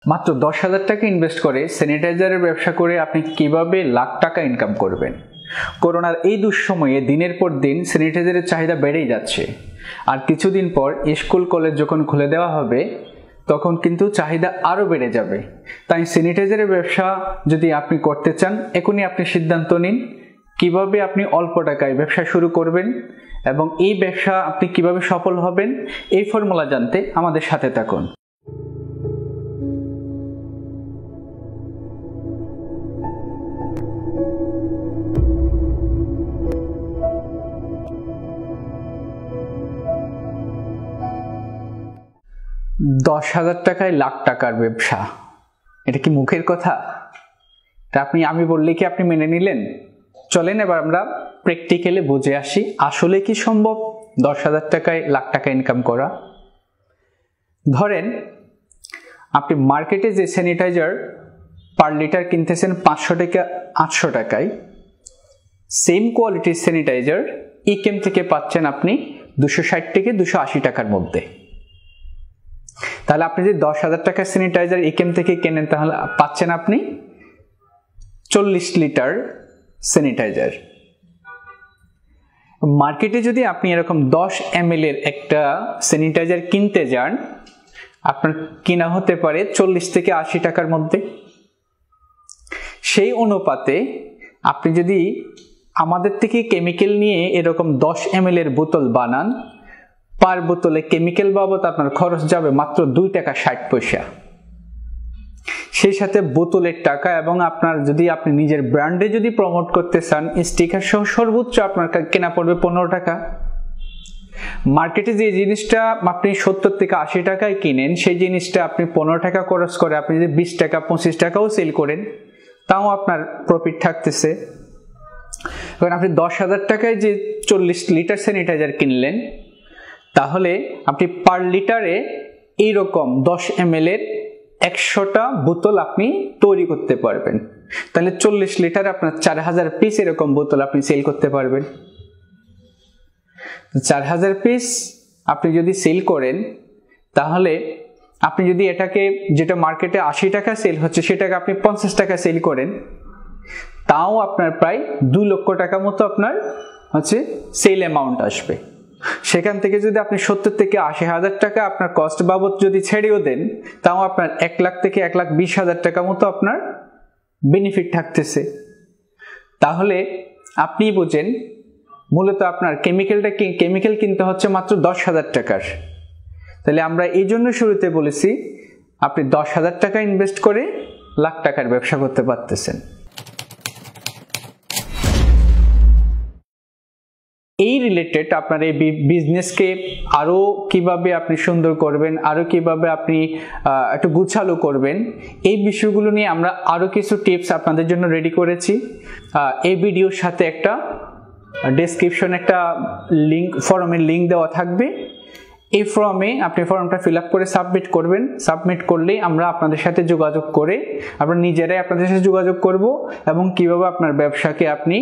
মাত্র 10,000 টাকা ইনভেস্ট করে স্যানিটাইজারের ব্যবসা করে আপনি কিভাবে লাখ টাকা ইনকাম করবেন। করোনার এই দুঃসময়ে দিনের পর দিন স্যানিটাইজারের চাহিদা বেড়েই যাচ্ছে, আর কিছুদিন পর স্কুল কলেজ যখন খুলে দেওয়া হবে তখন কিন্তু চাহিদা আরও বেড়ে যাবে। তাই স্যানিটাইজারের ব্যবসা যদি আপনি করতে চান, এখনই আপনি সিদ্ধান্ত নিন কিভাবে আপনি অল্প টাকায় ব্যবসা শুরু করবেন এবং এই ব্যবসা আপনি কিভাবে সফল হবেন। এই ফর্মুলা জানতে আমাদের সাথে থাকুন। $10,000 লাখ টাকার ব্যবসা, এটা কি মুখের কথা? আমি বললে কি আপনি মেনে নিলেন? চলেন এবার আমরা প্র্যাকটিক্যালি বুঝে আসি আসলে কি সম্ভব 10,000 টাকায় লাখ টাকা ইনকাম করা। ধরেন আপনি মার্কেটে যে স্যানিটাইজার পার লিটার কিনতেছেন 500 থেকে 800 টাকায়, সেম কোয়ালিটির স্যানিটাইজার ইকেম থেকে পাচ্ছেন আপনি 260 থেকে 280 টাকার মধ্যে। তাহলে আপনি যদি 10,000 টাকার স্যানিটাইজার ইকেম থেকে কেনেন তাহলে পাচ্ছেন আপনি 40 লিটার স্যানিটাইজার। মার্কেটে যদি আপনি এরকম 10 ml এর একটা স্যানিটাইজার কিনতে যান, আপনার কিনা হতে পারে 40 থেকে 80 টাকার মধ্যে। সেই অনুপাতে আপনি যদি আমাদের থেকে কেমিক্যাল নিয়ে এরকম 10 ml এর বোতল বানান, পার বোতলে কেমিক্যাল বাবদ আপনার খরচ যাবে মাত্র 2 টাকা 60 পয়সা। সেই সাথে বোতলের টাকা এবং আপনার যদি আপনি নিজের ব্র্যান্ডে যদি প্রমোট করতে চান, স্টিকার সহ সর্বোচ্চ আপনার কেনা পড়বে 15 টাকা। মার্কেটে যে জিনিসটা আপনি 70 থেকে 80 টাকায় কিনেন, সেই জিনিসটা আপনি 15 টাকা খরচ করে আপনি যদি 20 টাকা 25 টাকাও সেল করেন, তাও আপনার প্রফিট থাকতেছে। কারণ আপনি 10,000 টাকায় যে 40 লিটার স্যানিটাইজার কিনলেন, তাহলে আপনি পার লিটারে এইরকম 10 ml এর 100টা বোতল আপনি তৈরি করতে পারবেন। তাহলে 40 লিটার আপনার 4000 পিস এরকম বোতল আপনি সেল করতে পারবেন। 4000 পিস আপনি যদি সেল করেন, তাহলে আপনি যদি এটাকে যেটা মার্কেটে 80 টাকা সেল হচ্ছে সেটাকে আপনি 50 টাকা সেল করেন, তাও আপনার প্রায় 2 লক্ষ টাকা মতো আপনার সেল অ্যামাউন্ট আসবে। সেখান থেকে যদি আপনি 70 থেকে 80,000 টাকা আপনার কস্ট বাবদ যদি ছেড়েও দেন, তাও আপনার 1 লাখ থেকে 1,20,000 টাকা মতো আপনার বেনিফিট থাকতেছে। তাহলে আপনি বোঝেন মূলত আপনার কেমিক্যাল কিনতে হচ্ছে মাত্র 10,000 টাকার। তাহলে আমরা এই জন্য শুরুতে বলেছি আপনি 10,000 টাকা ইনভেস্ট করে লাখ টাকার ব্যবসা করতে পারতেছেন। এই রিলেটেড আপনার এই বিজনেসকে আরো কিভাবে আপনি সুন্দর করবেন, আরো কিভাবে আপনি একটু গুছালো করবেন, এই বিষয়গুলো নিয়ে আমরা আরো কিছু টিপস আপনাদের জন্য রেডি করেছি। এই ভিডিওর সাথে একটা ডেসক্রিপশনে একটা ফর্মের লিঙ্ক দেওয়া থাকবে। এই ফর্মে আপনি ফর্মটা ফিল আপ করে সাবমিট করবেন। সাবমিট করলেই আমরা আপনাদের সাথে যোগাযোগ করে আমরা নিজেরাই আপনাদের সাথে যোগাযোগ করব এবং কিভাবে আপনার ব্যবসাকে আপনি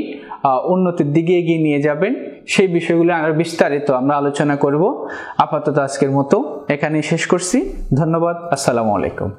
উন্নতির দিকে এগিয়ে নিয়ে যাবেন সেই বিষয়গুলো আরো বিস্তারিত আমরা আলোচনা করব। আপাতত আজকের মতো এখানেই শেষ করছি। ধন্যবাদ। আসসালামু আলাইকুম।